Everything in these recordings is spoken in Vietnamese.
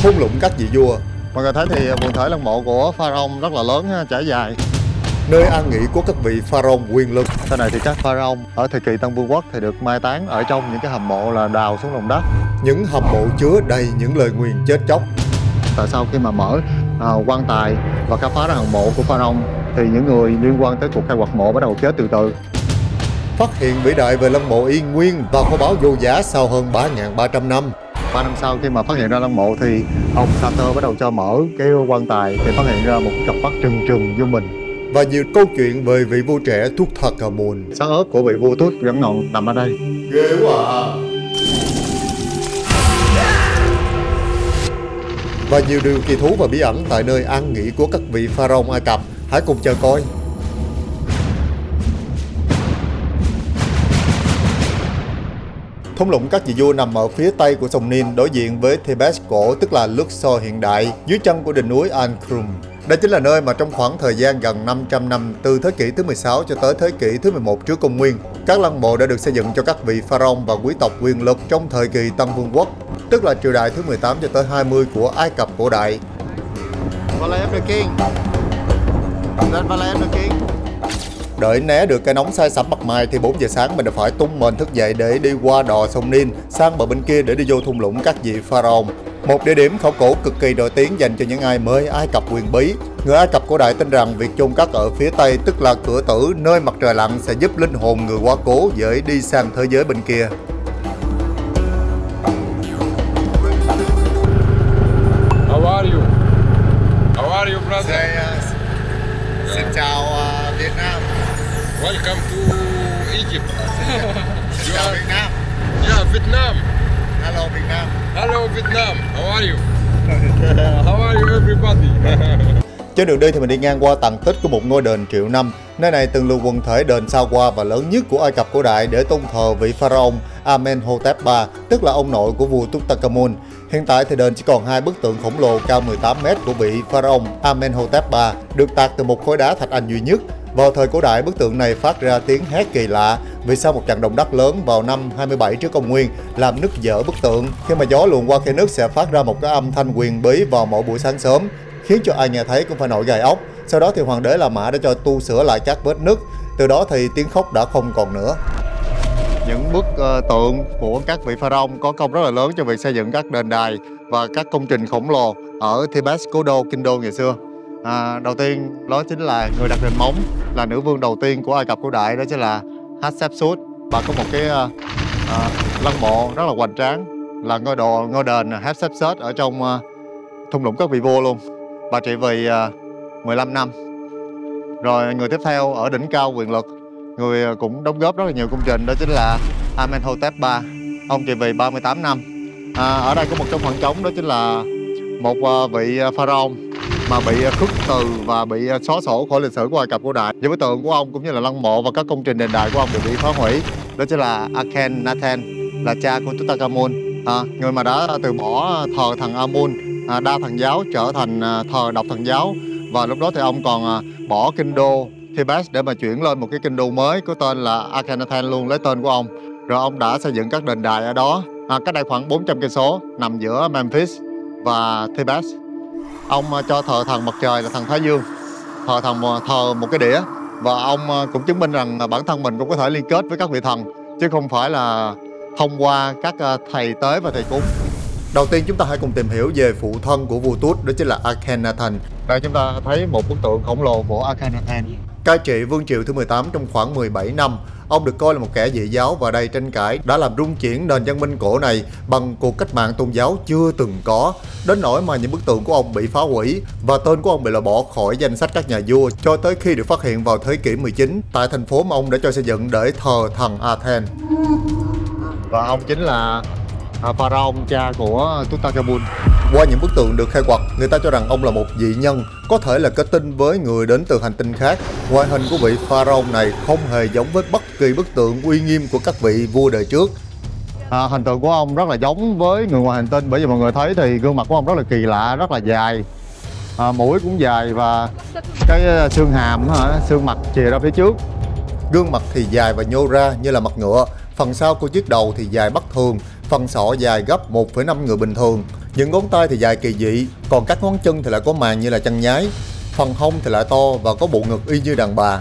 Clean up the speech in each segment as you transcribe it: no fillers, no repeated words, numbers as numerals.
thung lũng các vị vua. Mọi người thấy thì quần thể lăng mộ của pharaoh rất là lớn, trải dài, nơi an nghỉ của các vị pharaoh quyền lực. Sau này thì các pharaoh ở thời kỳ Tân Vương quốc thì được mai táng ở trong những cái hầm mộ là đào xuống lòng đất. Những hầm mộ chứa đầy những lời nguyền chết chóc. Tại sao khi mà mở quan tài và khám phá ra hầm mộ của pharaoh thì những người liên quan tới cuộc khai quật mộ bắt đầu chết từ từ. Phát hiện vĩ đại về lăng mộ Y Nguyên và kho báu vô giá sau hơn 3.300 năm. 3 năm sau khi mà phát hiện ra lăng mộ thì ông Carter bắt đầu cho mở cái quan tài thì phát hiện ra một cặp mắt trừng trừng vô mình. Và nhiều câu chuyện về vị vua trẻ Tutankhamun. Xác ướp của vị vua Tut vẫn còn nằm ở đây. Ghê quá à. Và nhiều điều kỳ thú và bí ẩn tại nơi an nghỉ của các vị pharaoh Ai Cập. Hãy cùng chờ coi. Thung lũng các vị vua nằm ở phía tây của sông Nin, đối diện với Thebes cổ, tức là Luxor hiện đại, dưới chân của đỉnh núi Al-Khrum. Đây chính là nơi mà trong khoảng thời gian gần 500 năm, từ thế kỷ thứ 16 cho tới thế kỷ thứ 11 trước công nguyên, các lăng mộ đã được xây dựng cho các vị pharaoh và quý tộc quyền lực trong thời kỳ Tân Vương quốc, tức là triều đại thứ 18 cho tới 20 của Ai Cập cổ đại. Valley of the King. Valley of the King. Đợi né được cái nóng say sẩm mặt mày thì 4 giờ sáng mình đã phải tung mình thức dậy để đi qua đò sông Nin sang bờ bên kia để đi vô thung lũng các vị pharaoh. Một địa điểm khảo cổ cực kỳ nổi tiếng dành cho những ai mới Ai Cập huyền bí. Người Ai Cập cổ đại tin rằng việc chôn cất ở phía tây, tức là cửa tử nơi mặt trời lặn, sẽ giúp linh hồn người quá cố dễ đi sang thế giới bên kia. How are you? How are you, brother? Xin chào Việt Nam. Welcome to Egypt. Xin chào Việt Nam. Yeah, Vietnam. Hello Việt Nam. Hello Vietnam. How are you? How are you everybody? Trên đường đi thì mình đi ngang qua tàn tích của một ngôi đền triệu năm. Nơi này từng là quần thể đền sao hoa và lớn nhất của Ai Cập cổ đại để tôn thờ vị pharaoh Amenhotep III, tức là ông nội của vua Tutankhamun. Hiện tại thì đền chỉ còn 2 bức tượng khổng lồ cao 18 m của vị pharaoh Amenhotep III, được tạc từ một khối đá thạch anh duy nhất. Vào thời cổ đại, bức tượng này phát ra tiếng hét kỳ lạ vì sau một trận động đất lớn vào năm 27 trước công nguyên làm nứt vỡ bức tượng. Khi mà gió luồn qua khe nứt sẽ phát ra một cái âm thanh huyền bí vào mỗi buổi sáng sớm, khiến cho ai nghe thấy cũng phải nổi gai ốc. Sau đó thì hoàng đế La Mã đã cho tu sửa lại các vết nứt. Từ đó thì tiếng khóc đã không còn nữa. Những bức tượng của các vị pharaoh có công rất là lớn cho việc xây dựng các đền đài và các công trình khổng lồ ở Thebes cố đô kinh đô ngày xưa. Đầu tiên đó chính là người đặt nền móng, là nữ vương đầu tiên của Ai Cập cổ đại, đó chính là Hatshepsut. Bà có một cái lăng mộ rất là hoành tráng, là ngôi đền Hatshepsut ở trong thung lũng các vị vua luôn. Bà trị vì 15 năm. Rồi người tiếp theo ở đỉnh cao quyền lực, người cũng đóng góp rất là nhiều công trình, đó chính là Amenhotep III. Ông trị vì 38 năm. Ở đây có một trong khoảng trống, đó chính là một vị pharaoh mà bị khước từ và bị xóa sổ khỏi lịch sử của Ai Cập cổ đại. Những bức tượng của ông cũng như là lăng mộ và các công trình đền đài của ông đều bị phá hủy. Đó chính là Akhenaten, là cha của Tutankhamun, người mà đã từ bỏ thờ thần Amun, đa thần giáo, trở thành thờ độc thần giáo. Và lúc đó thì ông còn bỏ kinh đô Thebes để mà chuyển lên một cái kinh đô mới có tên là Akhenaten luôn, lấy tên của ông. Rồi ông đã xây dựng các đền đài ở đó, cách đây khoảng 400 cây số, nằm giữa Memphis và Thebes. Ông cho thờ thần mặt trời là thần Thái Dương, thờ một cái đĩa, và ông cũng chứng minh rằng bản thân mình cũng có thể liên kết với các vị thần, chứ không phải là thông qua các thầy tế và thầy cúng. Đầu tiên chúng ta hãy cùng tìm hiểu về phụ thân của vua Tut, đó chính là Akhenaten. Đây chúng ta thấy một bức tượng khổng lồ của Akhenaten. Cai trị vương triều thứ 18 trong khoảng 17 năm. Ông được coi là một kẻ dị giáo và đầy tranh cãi, đã làm rung chuyển nền văn minh cổ này bằng cuộc cách mạng tôn giáo chưa từng có, đến nỗi mà những bức tượng của ông bị phá hủy và tên của ông bị loại bỏ khỏi danh sách các nhà vua cho tới khi được phát hiện vào thế kỷ 19 tại thành phố mà ông đã cho xây dựng để thờ thần Athens. Và ông chính là pharaoh cha của Tutankhamun. Qua những bức tượng được khai quật, người ta cho rằng ông là một vị nhân, có thể là kết tinh với người đến từ hành tinh khác. Ngoại hình của vị pharaoh này không hề giống với bất kỳ bức tượng uy nghiêm của các vị vua đời trước. Hình tượng của ông rất là giống với người ngoài hành tinh, bởi vì mọi người thấy thì gương mặt của ông rất là kỳ lạ, rất là dài, mũi cũng dài và cái xương hàm, xương mặt chìa ra phía trước. Gương mặt thì dài và nhô ra như là mặt ngựa. Phần sau của chiếc đầu thì dài bất thường, phần sọ dài gấp 1,5 người bình thường. Những ngón tay thì dài kỳ dị, còn các ngón chân thì lại có màng như là chân nhái. Phần hông thì lại to và có bộ ngực y như đàn bà.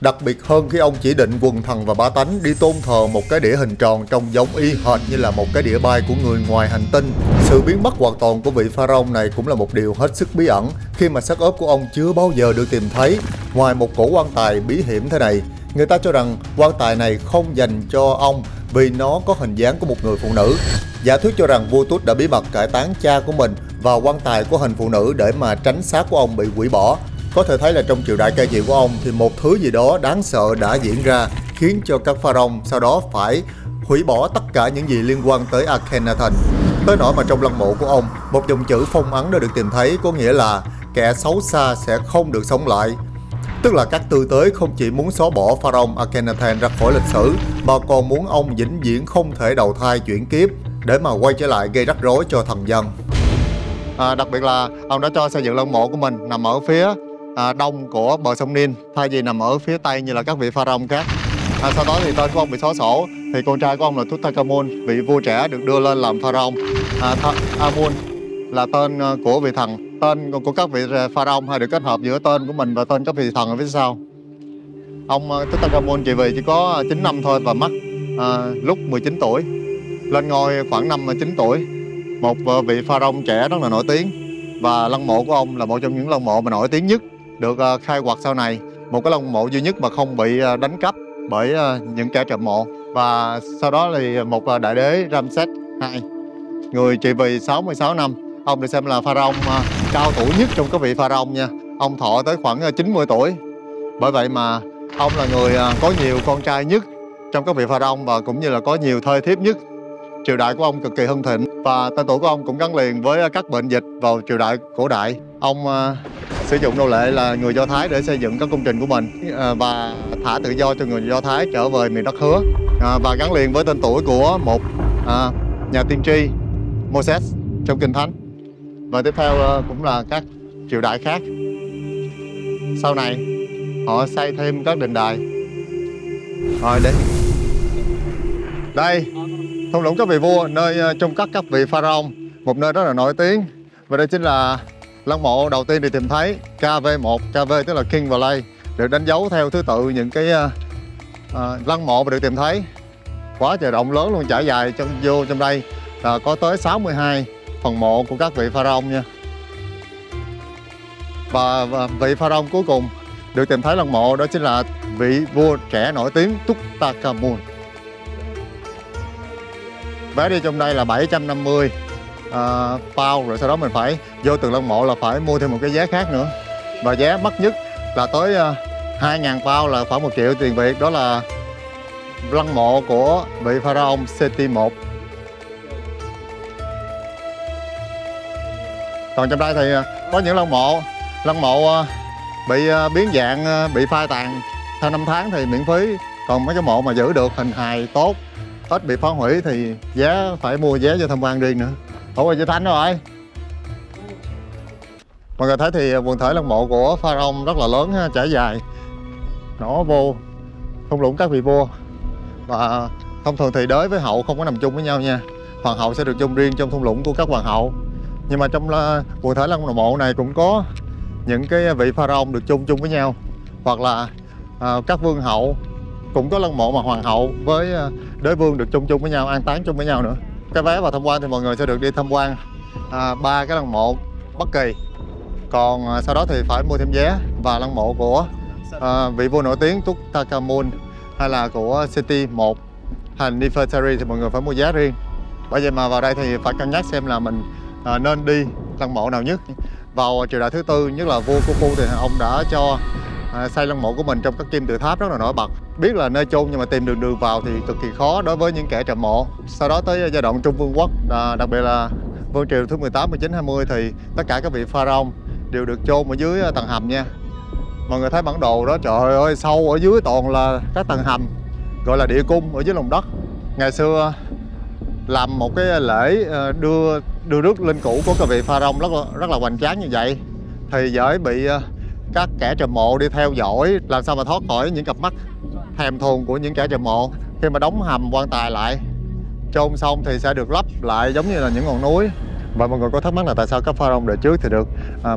Đặc biệt hơn khi ông chỉ định quần thần và bá tánh đi tôn thờ một cái đĩa hình tròn trông giống y hệt như là một cái đĩa bay của người ngoài hành tinh. Sự biến mất hoàn toàn của vị pharaoh này cũng là một điều hết sức bí ẩn khi mà xác ướp của ông chưa bao giờ được tìm thấy. Ngoài một cổ quan tài bí hiểm thế này, người ta cho rằng quan tài này không dành cho ông vì nó có hình dáng của một người phụ nữ. Giả thuyết cho rằng vua Tut đã bí mật cải táng cha của mình vào quan tài của hình phụ nữ để mà tránh xác của ông bị hủy bỏ. Có thể thấy là trong triều đại cai trị của ông thì một thứ gì đó đáng sợ đã diễn ra, khiến cho các pharaoh sau đó phải hủy bỏ tất cả những gì liên quan tới Akhenaten. Tới nỗi mà trong lăng mộ của ông, một dòng chữ phong ấn đã được tìm thấy, có nghĩa là kẻ xấu xa sẽ không được sống lại. Tức là các tư tế không chỉ muốn xóa bỏ pharaoh Akhenaten ra khỏi lịch sử, mà còn muốn ông vĩnh viễn không thể đầu thai chuyển kiếp để mà quay trở lại gây rắc rối cho thần dân. Đặc biệt là ông đã cho xây dựng lăng mộ của mình nằm ở phía đông của bờ sông Nin thay vì nằm ở phía tây như là các vị pharaoh khác. Sau đó thì tên của ông bị xóa sổ, thì con trai của ông là Tutankhamun, vị vua trẻ, được đưa lên làm pharaoh. Amun là tên của vị thần. Tên của các vị pharaoh hay được kết hợp giữa tên của mình và tên các vị thần ở phía sau. Ông Tutankhamun chỉ có 9 năm thôi và mất lúc 19 tuổi. Lên ngôi khoảng năm 9 tuổi. Một vị pharaoh trẻ rất là nổi tiếng, và lăng mộ của ông là một trong những lăng mộ mà nổi tiếng nhất được khai quật sau này. Một cái lăng mộ duy nhất mà không bị đánh cắp bởi những kẻ trộm mộ. Và sau đó thì một đại đế Ramses II, người trị vì 66 năm. Ông được xem là pharaoh cao tuổi nhất trong các vị pharaoh nha. Ông thọ tới khoảng 90 tuổi. Bởi vậy mà ông là người có nhiều con trai nhất trong các vị pharaoh và cũng như là có nhiều thê thiếp nhất. Triều đại của ông cực kỳ hưng thịnh và tên tuổi của ông cũng gắn liền với các bệnh dịch vào triều đại cổ đại. Ông sử dụng nô lệ là người Do Thái để xây dựng các công trình của mình và thả tự do cho người Do Thái trở về miền đất hứa, và gắn liền với tên tuổi của một nhà tiên tri Moses trong Kinh Thánh. Và tiếp theo cũng là các triều đại khác. Sau này họ xây thêm các đền đài. Rồi đây thung lũng các vị vua, nơi chôn cất các vị pharaoh, một nơi rất là nổi tiếng. Và đây chính là lăng mộ đầu tiên được tìm thấy, KV1, KV tức là King Valley, được đánh dấu theo thứ tự những cái lăng mộ mà được tìm thấy. Quá trời rộng lớn luôn, trải dài vô trong đây là có tới 62 phần mộ của các vị pharaoh nha. Và vị pharaoh cuối cùng được tìm thấy lăng mộ đó chính là vị vua trẻ nổi tiếng Tutankhamun. Vé đi trong đây là 750 pound, rồi sau đó mình phải vô từng lăng mộ là phải mua thêm một cái vé khác nữa. Và vé mắc nhất là tới 2.000 pound, là khoảng 1 triệu tiền Việt. Đó là lăng mộ của vị pharaoh Seti I. Còn trong đây thì có những lăng mộ bị biến dạng, bị phai tàn theo năm tháng thì miễn phí. Còn mấy cái mộ mà giữ được hình hài tốt, ít bị phá hủy thì phải mua vé cho tham quan riêng nữa. Ủa chị Thanh rồi. Mọi người thấy thì quần thể lăng mộ của pharaoh rất là lớn, trải dài nó vô thung lũng các vị vua. Và thông thường thì đới với hậu không có nằm chung với nhau nha. Hoàng hậu sẽ được chôn riêng trong thung lũng của các hoàng hậu. Nhưng mà trong quần thể lăng mộ này cũng có những cái vị pharaoh được chung với nhau. Hoặc là các vương hậu cũng có lăng mộ mà hoàng hậu với đế vương được chung với nhau, an táng chung với nhau nữa. Cái vé vào tham quan thì mọi người sẽ được đi tham quan 3 cái lăng mộ bất kỳ. Còn sau đó thì phải mua thêm vé. Và lăng mộ của vị vua nổi tiếng Tutankhamun hay là của Seti I hay Nefertari thì mọi người phải mua vé riêng. Bởi vậy mà vào đây thì phải cân nhắc xem là mình nên đi lăng mộ nào nhất. Vào triều đại thứ tư, nhất là vua Khufu, thì ông đã cho xây lăng mộ của mình trong các kim tự tháp rất là nổi bật. Biết là nơi chôn nhưng mà tìm đường vào thì cực kỳ khó đối với những kẻ trộm mộ. Sau đó tới giai đoạn Trung Vương quốc, đặc biệt là vương triều thứ 18, 19, 20 thì tất cả các vị pharaoh đều được chôn ở dưới tầng hầm nha. Mọi người thấy bản đồ đó, trời ơi, sâu ở dưới toàn là các tầng hầm, gọi là địa cung ở dưới lòng đất. Ngày xưa làm một cái lễ đưa rước linh cữu của các vị pharaoh rất là hoành tráng như vậy thì dễ bị các kẻ trộm mộ đi theo dõi, làm sao mà thoát khỏi những cặp mắt thèm thuồng của những kẻ trộm mộ. Khi mà đóng hầm quan tài lại, chôn xong thì sẽ được lắp lại giống như là những ngọn núi, Và mọi người có thắc mắc là tại sao các pharaoh đời trước thì được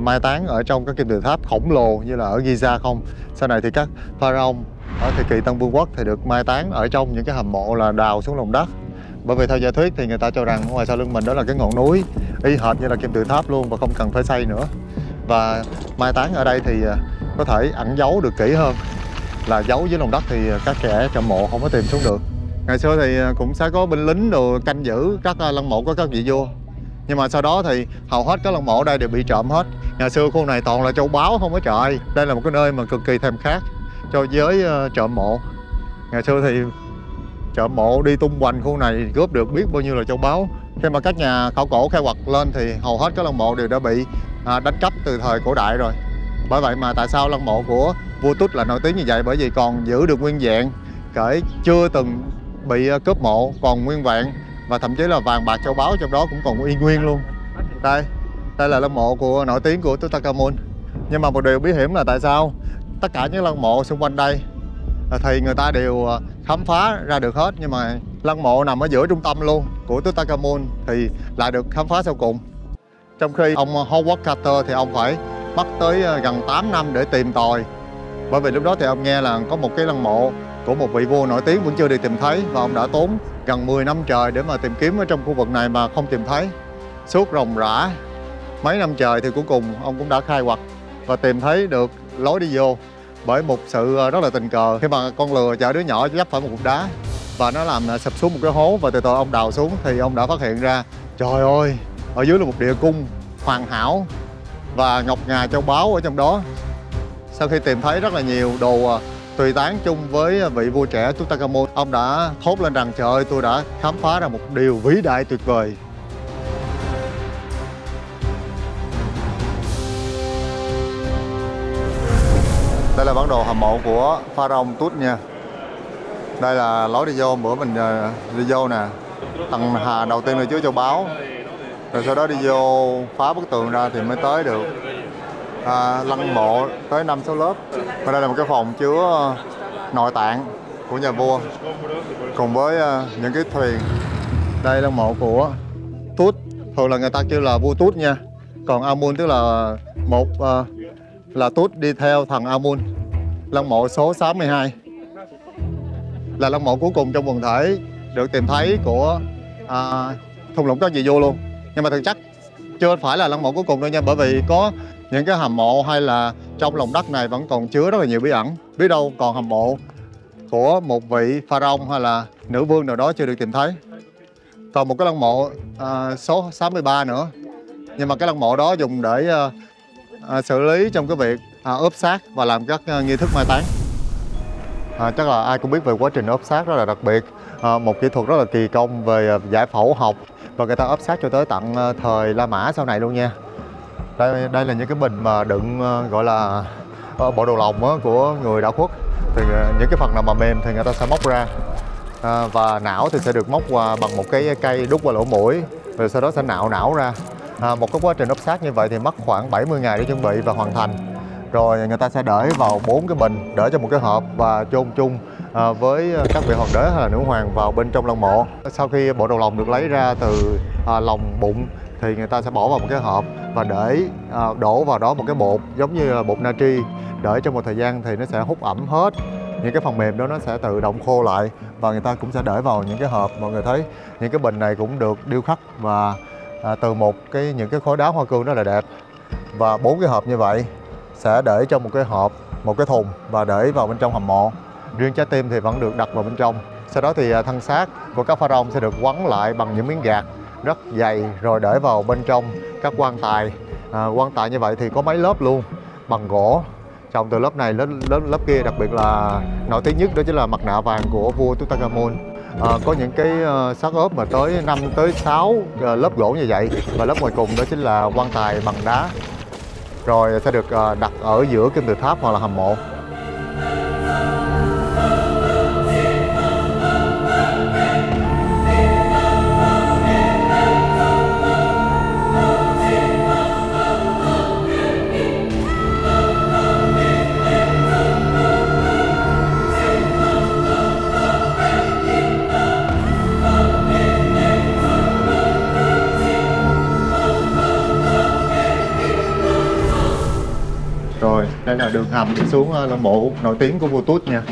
mai táng ở trong các kim tự tháp khổng lồ như là ở Giza không? Sau này thì các pharaoh ở thời kỳ Tân Vương quốc thì được mai táng ở trong những cái hầm mộ là đào xuống lòng đất. Bởi vì theo giả thuyết thì người ta cho rằng ngoài sau lưng mình đó là cái ngọn núi y hệt như là kim tự tháp luôn và không cần phải xây nữa. Và mai táng ở đây thì có thể ẩn giấu được kỹ hơn, là giấu dưới lòng đất thì các kẻ trộm mộ không có tìm xuống được. Ngày xưa thì cũng sẽ có binh lính đồ canh giữ các lăng mộ của các vị vua. Nhưng mà sau đó thì hầu hết các lăng mộ ở đây đều bị trộm hết. Ngày xưa khu này toàn là châu báu không có trời. Đây là một cái nơi mà cực kỳ thèm khát cho giới trộm mộ. Ngày xưa thì trộm mộ đi tung hoành khu này cướp được biết bao nhiêu là châu báu. Khi mà các nhà khảo cổ khai quật lên thì hầu hết các lăng mộ đều đã bị đánh cắp từ thời cổ đại rồi. Bởi vậy mà tại sao lăng mộ của vua Tut là nổi tiếng như vậy, bởi vì còn giữ được nguyên vẹn, kể chưa từng bị cướp mộ, còn nguyên vẹn, và thậm chí là vàng bạc châu báu trong đó cũng còn y nguyên luôn. Đây là lăng mộ nổi tiếng của Tutankhamun. Nhưng mà một điều bí hiểm là tại sao tất cả những lăng mộ xung quanh đây thì người ta đều khám phá ra được hết, nhưng mà lăng mộ nằm ở giữa trung tâm luôn của Tutankhamun thì lại được khám phá sau cùng. Trong khi ông Howard Carter thì ông phải mất tới gần 8 năm để tìm tòi, bởi vì lúc đó thì ông nghe là có một cái lăng mộ của một vị vua nổi tiếng vẫn chưa được tìm thấy, và ông đã tốn gần 10 năm trời để mà tìm kiếm ở trong khu vực này mà không tìm thấy. Suốt ròng rã mấy năm trời thì cuối cùng ông cũng đã khai quật và tìm thấy được lối đi vô, bởi một sự rất là tình cờ khi mà con lừa chở đứa nhỏ dấp phải một cục đá và nó làm sập xuống một cái hố, và từ từ ông đào xuống thì ông đã phát hiện ra, trời ơi, ở dưới là một địa cung hoàn hảo và ngọc ngà châu báu ở trong đó. Sau khi tìm thấy rất là nhiều đồ tùy tán chung với vị vua trẻ Tutankhamun, ông đã thốt lên rằng trời ơi, tôi đã khám phá ra một điều vĩ đại tuyệt vời. Đây là bản đồ hầm mộ của pharaoh Tut nha. Đây là lối đi vô, bữa mình đi vô nè. Tầng đầu tiên là chứa châu báu, rồi sau đó đi vô phá bức tường ra thì mới tới được lăng mộ tới 5-6 lớp. Và đây là một cái phòng chứa nội tạng của nhà vua cùng với những cái thuyền. Đây là mộ của Tut, thường là người ta kêu là vua Tut nha. Còn Amun tức là là Tut đi theo thần Amun. Lăng mộ số 62 là lăng mộ cuối cùng trong quần thể được tìm thấy của thung lũng các vị vua luôn. Nhưng mà thực chất chưa phải là lăng mộ cuối cùng đâu nha, bởi vì có những cái hầm mộ hay là trong lòng đất này vẫn còn chứa rất là nhiều bí ẩn. Biết đâu còn hầm mộ của một vị pharaoh hay là nữ vương nào đó chưa được tìm thấy. Còn một cái lăng mộ số 63 nữa, nhưng mà cái lăng mộ đó dùng để xử lý trong cái việc ướp xác và làm các nghi thức mai táng. Chắc là ai cũng biết về quá trình ướp xác rất là đặc biệt, một kỹ thuật rất là kỳ công về giải phẫu học, và người ta ướp xác cho tới tận thời La Mã sau này luôn nha. Đây là những cái bình mà đựng gọi là bộ đồ lòng của người đã khuất. Thì những cái phần nào mà mềm thì người ta sẽ móc ra, và não thì sẽ được móc qua bằng một cái cây đút qua lỗ mũi, rồi sau đó sẽ nạo não ra. Một cái quá trình ướp xác như vậy thì mất khoảng 70 ngày để chuẩn bị và hoàn thành. Rồi người ta sẽ để vào 4 cái bình, để trong một cái hộp và chôn chung với các vị hoàng đế hay là nữ hoàng vào bên trong lăng mộ. Sau khi bộ đầu lòng được lấy ra từ lòng bụng thì người ta sẽ bỏ vào một cái hộp và để đổ vào đó một cái bột giống như là bột natri. Để trong một thời gian thì nó sẽ hút ẩm hết, những cái phần mềm đó nó sẽ tự động khô lại, và người ta cũng sẽ để vào những cái hộp. Mọi người thấy những cái bình này cũng được điêu khắc và từ những cái khối đá hoa cương rất là đẹp. Và 4 cái hộp như vậy sẽ để trong một cái hộp, một cái thùng và để vào bên trong hầm mộ. Riêng trái tim thì vẫn được đặt vào bên trong. Sau đó thì thân xác của các pharaoh sẽ được quấn lại bằng những miếng gạc rất dày, rồi để vào bên trong các quan tài. Quan tài như vậy thì có mấy lớp luôn, bằng gỗ, trồng từ lớp này đến lớp kia. Đặc biệt là nổi tiếng nhất đó chính là mặt nạ vàng của vua Tutankhamun. Có những cái xác ốp mà tới 5 tới 6 lớp gỗ như vậy, và lớp ngoài cùng đó chính là quan tài bằng đá, rồi sẽ được đặt ở giữa kim tự tháp hoặc là hầm mộ. Rồi, đây là đường hầm đi xuống lăng mộ nổi tiếng của vua Tút nha.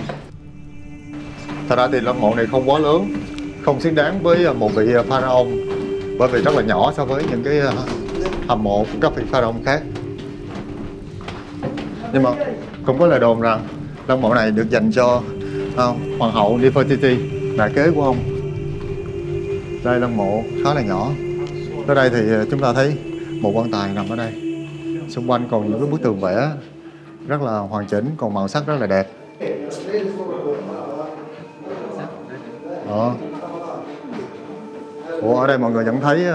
Thật ra thì lăng mộ này không quá lớn, không xứng đáng với một vị pharaoh, bởi vì rất là nhỏ so với những cái hầm mộ của các vị pharaoh khác. Nhưng mà cũng có lời đồn rằng lăng mộ này được dành cho hoàng hậu Nefertiti, mẹ kế của ông. Đây lăng mộ khá là nhỏ. Tới đây thì chúng ta thấy một quan tài nằm ở đây. Xung quanh còn những cái bức tường vẽ rất là hoàn chỉnh, còn màu sắc rất là đẹp. Đó. Ủa, ở đây mọi người vẫn thấy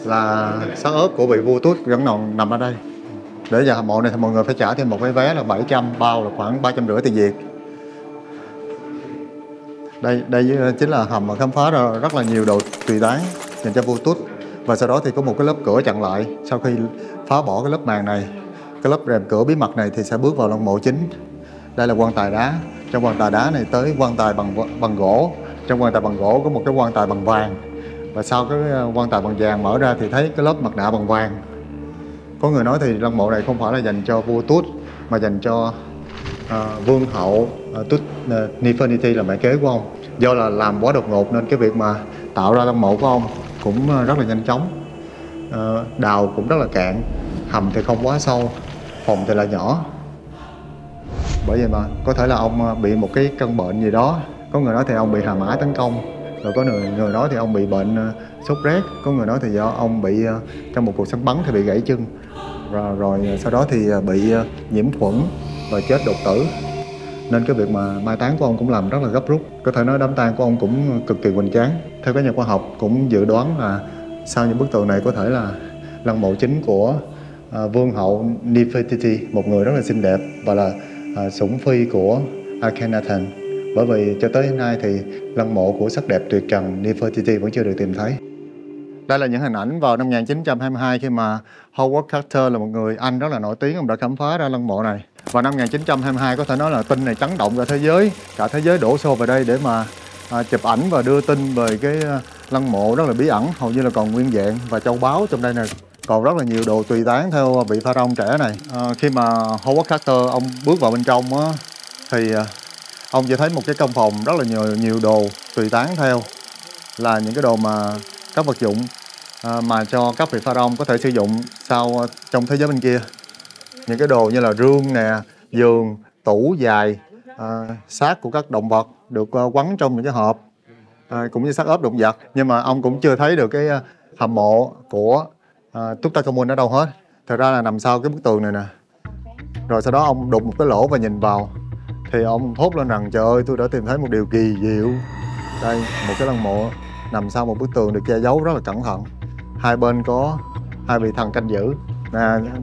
là xác ướp của vị vua Tút vẫn còn nằm ở đây. Để vào hầm mộ này thì mọi người phải trả thêm một cái vé là 700, bao là khoảng 350 tiền Việt. Đây chính là hầm mà khám phá ra rất là nhiều đồ tùy tán dành cho vua Tút. Và sau đó thì có một cái lớp cửa chặn lại. Sau khi phá bỏ cái lớp màn này, cái lớp rèm cửa bí mật này, thì sẽ bước vào lăng mộ chính. Đây là quan tài đá. Trong quan tài đá này tới quan tài bằng gỗ. Trong quan tài bằng gỗ có một cái quan tài bằng vàng. Và sau cái quan tài bằng vàng mở ra thì thấy cái lớp mặt nạ bằng vàng. Có người nói thì lăng mộ này không phải là dành cho vua Tút, mà dành cho vương hậu Tút Nefertiti là mẹ kế của ông. Do là làm quá đột ngột nên cái việc mà tạo ra lăng mộ của ông cũng rất là nhanh chóng. Đào cũng rất là cạn, hầm thì không quá sâu, phòng thì là nhỏ. Bởi vậy mà có thể là ông bị một cái căn bệnh gì đó. Có người nói thì ông bị hà mã tấn công, rồi có người nói thì ông bị bệnh sốt rét, có người nói thì do ông bị trong một cuộc săn bắn thì bị gãy chân, rồi sau đó thì bị nhiễm khuẩn và chết đột tử. Nên cái việc mà mai táng của ông cũng làm rất là gấp rút. Có thể nói đám tang của ông cũng cực kỳ hoành tráng. Theo các nhà khoa học cũng dự đoán là sau những bức tường này có thể là lăng mộ chính của vương hậu Nefertiti, một người rất là xinh đẹp và là sủng phi của Akhenaten. Bởi vì cho tới hôm nay thì lăng mộ của sắc đẹp tuyệt trần Nefertiti vẫn chưa được tìm thấy. Đây là những hình ảnh vào năm 1922 khi mà Howard Carter là một người Anh rất là nổi tiếng, ông đã khám phá ra lăng mộ này. Vào năm 1922 có thể nói là tin này chấn động cả thế giới đổ xô về đây để mà chụp ảnh và đưa tin về cái lăng mộ rất là bí ẩn, hầu như là còn nguyên vẹn, và châu báu trong đây này còn rất là nhiều đồ tùy tán theo vị pharaoh trẻ này. Khi mà Howard Carter ông bước vào bên trong á, thì ông chỉ thấy một cái căn phòng rất là nhiều đồ tùy tán theo, là những cái đồ mà các vật dụng mà cho các vị pharaoh có thể sử dụng sau trong thế giới bên kia. Những cái đồ như là rương nè, giường, tủ dài, xác của các động vật được quấn trong những cái hộp, cũng như xác ướp động vật. Nhưng mà ông cũng chưa thấy được cái hầm mộ của Tutankhamun ở đâu hết. Thật ra là nằm sau cái bức tường này nè. Rồi sau đó ông đục một cái lỗ và nhìn vào, thì ông thốt lên rằng trời ơi, tôi đã tìm thấy một điều kỳ diệu. Đây, một cái lăng mộ nằm sau một bức tường được che giấu rất là cẩn thận. Hai bên có hai vị thần canh giữ.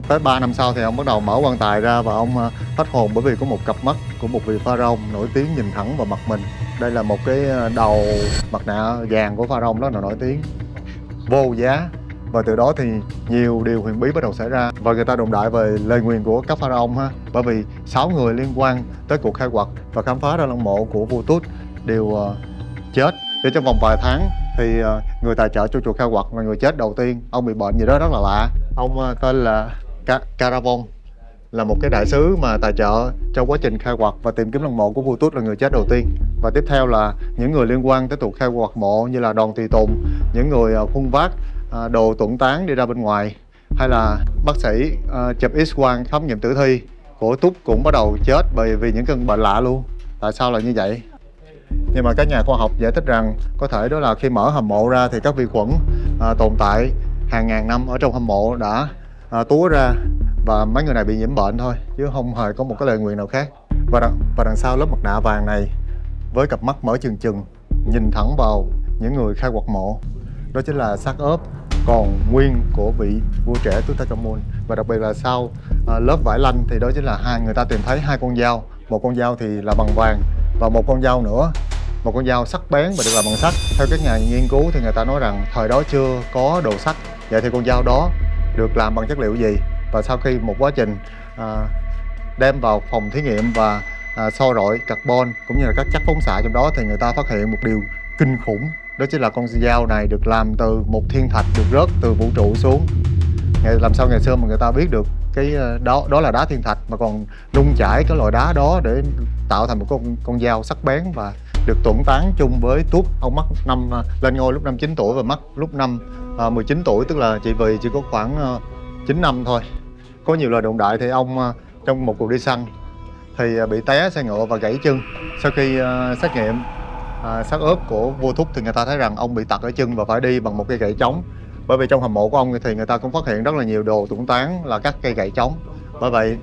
Tới 3 năm sau thì ông bắt đầu mở quan tài ra và ông hết hồn, bởi vì có một cặp mắt của một vị pharaoh nổi tiếng nhìn thẳng vào mặt mình. Đây là một cái đầu mặt nạ vàng của pharaoh rất là nổi tiếng, vô giá. Và từ đó thì nhiều điều huyền bí bắt đầu xảy ra. Và người ta đồn đại về lời nguyền của các pharaoh ha. Bởi vì 6 người liên quan tới cuộc khai quật và khám phá ra lăng mộ của vua Tut đều chết. Để trong vòng vài tháng thì người tài trợ cho cuộc khai quật là người chết đầu tiên. Ông bị bệnh gì đó rất là lạ. Ông tên là Caravon, là một cái đại sứ mà tài trợ trong quá trình khai quật và tìm kiếm lăng mộ của vua Tut, là người chết đầu tiên. Và tiếp theo là những người liên quan tới cuộc khai quật mộ như là đoàn tùy tùng, những người khuân vác đồ tuẩn tán đi ra bên ngoài, hay là bác sĩ chụp X-quang khám nghiệm tử thi của Tut cũng bắt đầu chết bởi vì những cơn bệnh lạ luôn. Tại sao là như vậy? Nhưng mà các nhà khoa học giải thích rằng có thể đó là khi mở hầm mộ ra thì các vi khuẩn tồn tại hàng ngàn năm ở trong hầm mộ đã túa ra, và mấy người này bị nhiễm bệnh thôi, chứ không hề có một cái lời nguyền nào khác. Và đằng sau lớp mặt nạ vàng này, với cặp mắt mở trừng trừng nhìn thẳng vào những người khai quật mộ, đó chính là xác ướp còn nguyên của vị vua trẻ Tutankhamun. Và đặc biệt là sau lớp vải lanh thì đó chính là người ta tìm thấy 2 con dao. Một con dao thì là bằng vàng, và một con dao nữa, một con dao sắc bén và được làm bằng sắt. Theo các nhà nghiên cứu thì người ta nói rằng thời đó chưa có đồ sắt. Vậy thì con dao đó được làm bằng chất liệu gì? Và sau khi một quá trình đem vào phòng thí nghiệm và soi rọi carbon cũng như là các chất phóng xạ trong đó, thì người ta phát hiện một điều kinh khủng. Đó chính là con dao này được làm từ một thiên thạch được rớt từ vũ trụ xuống. Làm sao ngày xưa mà người ta biết được cái đó là đá thiên thạch mà còn nung chảy cái loại đá đó để tạo thành một con dao sắc bén và được tuẩn tán chung với Tut. Ông mất lên ngôi lúc năm 9 tuổi và mất lúc năm 19 tuổi, tức là chỉ có khoảng 9 năm thôi. Có nhiều lời đồn đại thì ông trong một cuộc đi săn thì bị té xe ngựa và gãy chân. Sau khi xét nghiệm xác ướp của vua Tut thì người ta thấy rằng ông bị tật ở chân và phải đi bằng một cây gậy trống. Bởi vì trong hầm mộ của ông thì người ta cũng phát hiện rất là nhiều đồ tuẩn tán là các cây gậy trống. Bởi vậy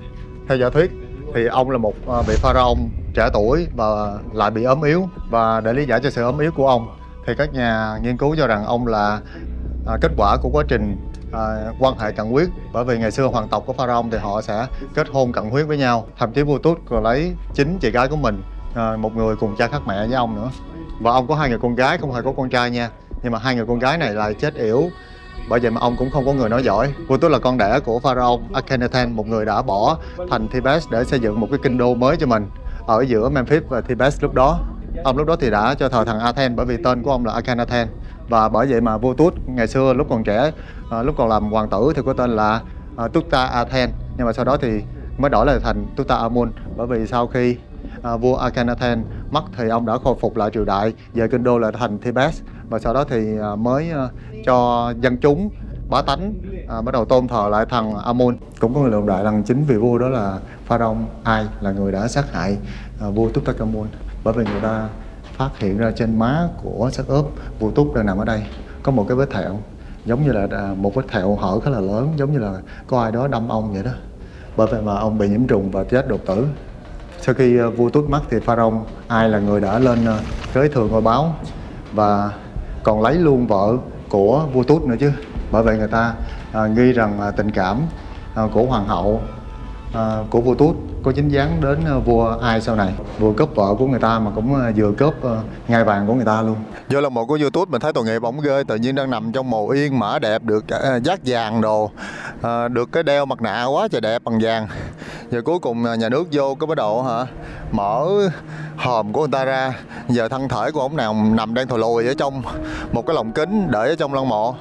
theo giả thuyết thì ông là một vị pharaoh trẻ tuổi và lại bị ốm yếu, và để lý giải cho sự ốm yếu của ông thì các nhà nghiên cứu cho rằng ông là kết quả của quá trình quan hệ cận huyết. Bởi vì ngày xưa hoàng tộc của pharaoh thì họ sẽ kết hôn cận huyết với nhau, thậm chí vua Tut còn lấy chính chị gái của mình, một người cùng cha khác mẹ với ông nữa. Và ông có 2 người con gái, không hề có con trai nha, nhưng mà 2 người con gái này lại chết yểu. Bởi vậy mà ông cũng không có người nói giỏi. Vua Tut là con đẻ của pharaoh Akhenaten, một người đã bỏ thành Thebes để xây dựng một cái kinh đô mới cho mình ở giữa Memphis và Thebes lúc đó. Ông lúc đó thì đã cho thờ thằng Aten, bởi vì tên của ông là Akhenaten. Và bởi vậy mà vua Tut ngày xưa lúc còn trẻ, lúc còn làm hoàng tử thì có tên là Tutankhaten, nhưng mà sau đó thì mới đổi lại thành Tutankhamun. Bởi vì sau khi vua Akhenaten mất thì ông đã khôi phục lại triều đại, về kinh đô là thành Thebes, và sau đó thì mới cho dân chúng bá tánh bắt đầu tôn thờ lại thằng Amun. Cũng có người đồn đại rằng chính vị vua đó là pharaoh Ai là người đã sát hại vua Tutankhamun, bởi vì người ta phát hiện ra trên má của xác ướp vua Tut đang nằm ở đây có một cái vết thẹo, giống như là một vết thẹo hở khá là lớn, giống như là có ai đó đâm ông vậy đó. Bởi vậy mà ông bị nhiễm trùng và chết đột tử. Sau khi vua Tut mất thì pharaoh Ai là người đã lên kế thừa ngôi báu và còn lấy luôn vợ của vua Tut nữa chứ. Bởi vậy người ta nghi rằng tình cảm của hoàng hậu của vua Tut có dính dáng đến vua Ai sau này, vừa cướp vợ của người ta mà cũng vừa cướp ngai vàng của người ta luôn. Vô lòng mộ của vua Tut mình thấy tội nghiệp ổng ghê, tự nhiên đang nằm trong mồ yên mã đẹp, được dát vàng đồ, được cái đeo mặt nạ quá trời đẹp bằng vàng. Giờ cuối cùng nhà nước vô cái bắt đầu mở hòm của người ta ra. Giờ thân thể của ổng nào nằm đang thò lùi ở trong một cái lồng kính để ở trong lăng mộ.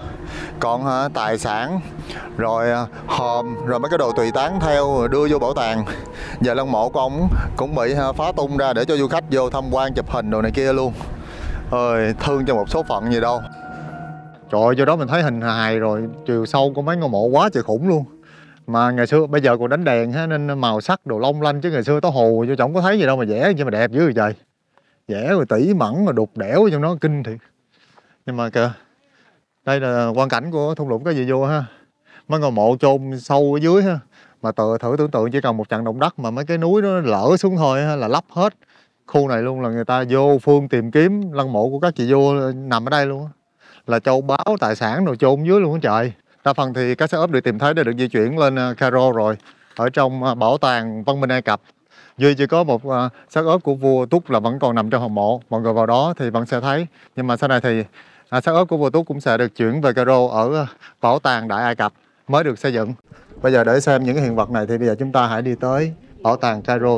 Còn tài sản rồi hòm rồi mấy cái đồ tùy tán theo đưa vô bảo tàng. Giờ lăng mộ của ông cũng bị phá tung ra để cho du khách vô tham quan chụp hình đồ này kia luôn. Ơi, thương cho một số phận gì đâu. Trời ơi, do đó mình thấy hình hài rồi chiều sâu của mấy ngôi mộ quá trời khủng luôn. Mà ngày xưa bây giờ còn đánh đèn nên màu sắc đồ long lanh, chứ ngày xưa tao hồ vô chẳng có thấy gì đâu mà vẽ chứ mà đẹp dữ vậy trời. Vẽ rồi tỉ mẩn rồi đục đẽo trong nó kinh thiệt. Nhưng mà kìa, đây là quang cảnh của thung lũng cái gì vua ha. Mấy ngôi mộ chôn sâu ở dưới ha. Mà thử tưởng tượng chỉ cần một trận động đất mà mấy cái núi nó lở xuống thôi ha, là lấp hết khu này luôn. Là người ta vô phương tìm kiếm lăng mộ của các chị vua nằm ở đây luôn. Là châu báu tài sản rồi chôn dưới luôn á trời. Đa phần thì các xác ướp được tìm thấy đã được di chuyển lên Cairo rồi, ở trong bảo tàng văn minh Ai Cập. Duy chỉ có một xác ướp của vua Tut là vẫn còn nằm trong hầm mộ. Mọi người vào đó thì vẫn sẽ thấy. Nhưng mà sau này thì xác ướp của vua Tut cũng sẽ được chuyển về Cairo ở bảo tàng Đại Ai Cập mới được xây dựng. Bây giờ để xem những cái hiện vật này thì bây giờ chúng ta hãy đi tới bảo tàng Cairo.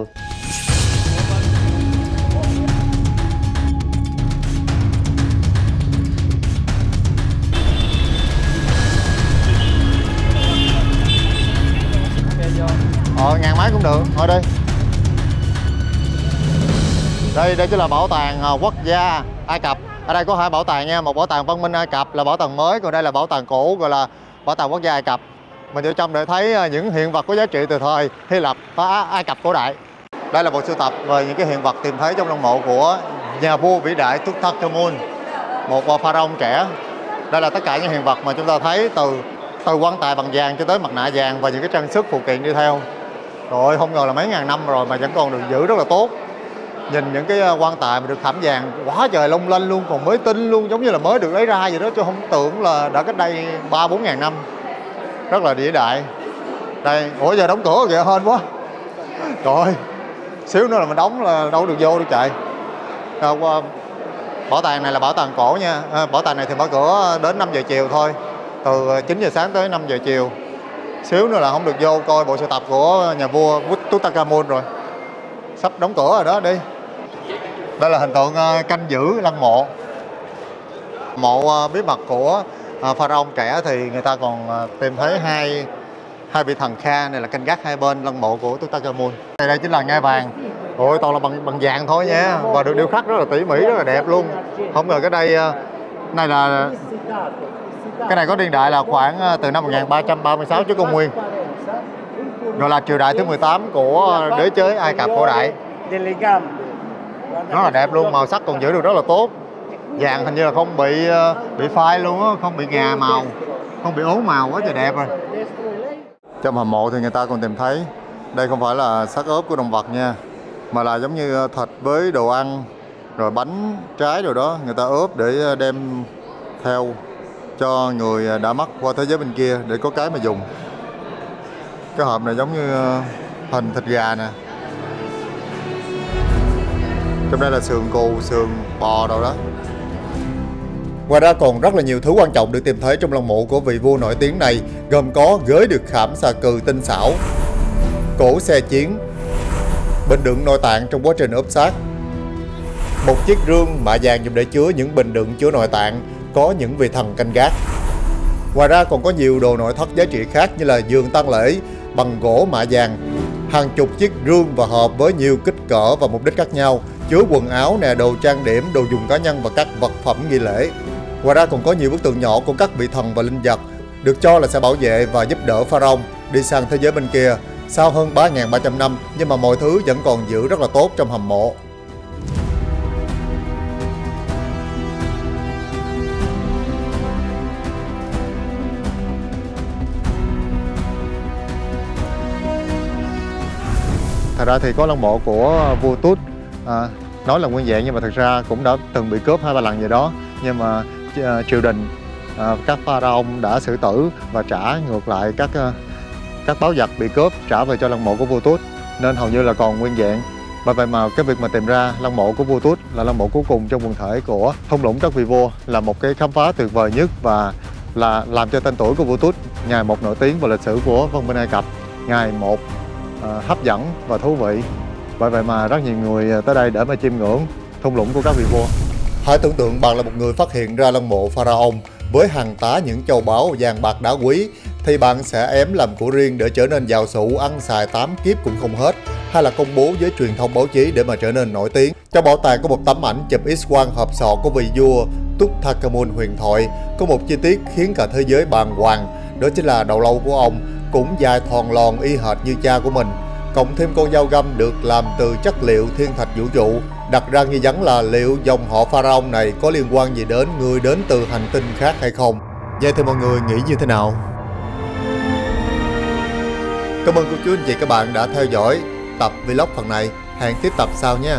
Ngàn máy cũng được, ngồi đây. Đây chính là bảo tàng quốc gia Ai Cập. Ở đây có 2 bảo tàng nha, một bảo tàng văn minh Ai Cập là bảo tàng mới, còn đây là bảo tàng cũ gọi là bảo tàng quốc gia Ai Cập. Mình vô trong để thấy những hiện vật có giá trị từ thời Hy Lạp và Ai Cập cổ đại. Đây là bộ sưu tập về những cái hiện vật tìm thấy trong lăng mộ của nhà vua vĩ đại Tutankhamun, một pharaoh trẻ. Đây là tất cả những hiện vật mà chúng ta thấy từ quan tài bằng vàng cho tới mặt nạ vàng và những cái trang sức phụ kiện đi theo. Rồi không ngờ là mấy ngàn năm rồi mà vẫn còn được giữ rất là tốt. Nhìn những cái quan tài mà được khảm vàng quá trời long lanh luôn, còn mới tinh luôn, giống như là mới được lấy ra vậy đó, chứ không tưởng là đã cách đây 3-4 ngàn năm. Rất là vĩ đại. Đây, ủa giờ đóng cửa kìa, hên quá. Trời ơi, xíu nữa là mình đóng là đâu được vô đâu chạy. Bảo tàng này là bảo tàng cổ nha. Bảo tàng này thì mở cửa đến 5 giờ chiều thôi, từ 9 giờ sáng tới 5 giờ chiều. Xíu nữa là không được vô coi bộ sưu tập của nhà vua Tutankhamun rồi. Sắp đóng cửa rồi đó, đi. Đây là hình tượng canh giữ lăng mộ. Mộ bí mật của pharaoh trẻ thì người ta còn tìm thấy hai vị thần Kha này là canh gác hai bên lăng mộ của Tutankhamun. Đây chính là ngai vàng. Ôi toàn là bằng vàng thôi nha, và được điêu khắc rất là tỉ mỉ, rất là đẹp luôn. Không ngờ cái đây này là cái này có niên đại là khoảng từ năm 1336 trước công nguyên. Rồi là triều đại thứ 18 của đế chế Ai Cập cổ đại. Rất là đẹp luôn, màu sắc còn giữ được rất là tốt. Vàng hình như là không bị phai luôn á, không bị ngà màu, không bị ố màu, quá trời đẹp rồi. Trong hầm mộ thì người ta còn tìm thấy, đây không phải là xác ướp của động vật nha, mà là giống như thịt với đồ ăn, rồi bánh trái rồi đó, người ta ướp để đem theo cho người đã mất qua thế giới bên kia để có cái mà dùng. Cái hộp này giống như hình thịt gà nè. Trong đây là sườn cừu, sườn bò đâu đó. Ngoài ra còn rất là nhiều thứ quan trọng được tìm thấy trong lăng mộ của vị vua nổi tiếng này, gồm có ghế được khảm xà cừ tinh xảo, cổ xe chiến, bình đựng nội tạng trong quá trình ốp xác, một chiếc rương mạ vàng dùng để chứa những bình đựng chứa nội tạng, có những vị thần canh gác. Ngoài ra còn có nhiều đồ nội thất giá trị khác như là giường tang lễ bằng gỗ mạ vàng, hàng chục chiếc rương và hộp với nhiều kích cỡ và mục đích khác nhau, chứa quần áo nè, đồ trang điểm, đồ dùng cá nhân và các vật phẩm nghi lễ. Ngoài ra còn có nhiều bức tượng nhỏ của các vị thần và linh vật được cho là sẽ bảo vệ và giúp đỡ pharaoh đi sang thế giới bên kia sau hơn 3.300 năm, nhưng mà mọi thứ vẫn còn giữ rất là tốt trong hầm mộ. Thật ra thì có lăng mộ của vua Tut nói là nguyên vẹn, nhưng mà thật ra cũng đã từng bị cướp 2-3 lần vậy đó. Nhưng mà triều đình, các pharaoh đã xử tử và trả ngược lại các báu vật bị cướp, trả về cho lăng mộ của vua Tut, nên hầu như là còn nguyên vẹn. Bởi vậy mà cái việc mà tìm ra lăng mộ của vua Tut là lăng mộ cuối cùng trong quần thể của thung lũng các vị vua là một cái khám phá tuyệt vời nhất, và là làm cho tên tuổi của vua Tut ngày một nổi tiếng vào lịch sử của văn minh Ai Cập, ngày một hấp dẫn và thú vị. Bởi vậy mà rất nhiều người tới đây để mà chiêm ngưỡng thung lũng của các vị vua. Hãy tưởng tượng bạn là một người phát hiện ra lăng mộ pharaoh với hàng tá những châu báu vàng bạc đá quý, thì bạn sẽ ém làm của riêng để trở nên giàu sụ, ăn xài 8 kiếp cũng không hết, hay là công bố với truyền thông báo chí để mà trở nên nổi tiếng. Trong bảo tàng có một tấm ảnh chụp X-quang hộp sọ của vị vua Tutankhamun huyền thoại, có một chi tiết khiến cả thế giới bàng hoàng, đó chính là đầu lâu của ông cũng dài thòn lòn y hệt như cha của mình, cộng thêm con dao găm được làm từ chất liệu thiên thạch vũ trụ. Đặt ra nghi vấn là liệu dòng họ pharaoh này có liên quan gì đến người đến từ hành tinh khác hay không. Vậy thì mọi người nghĩ như thế nào? Cảm ơn cô chú anh chị các bạn đã theo dõi tập vlog phần này. Hẹn tiếp tập sau nha.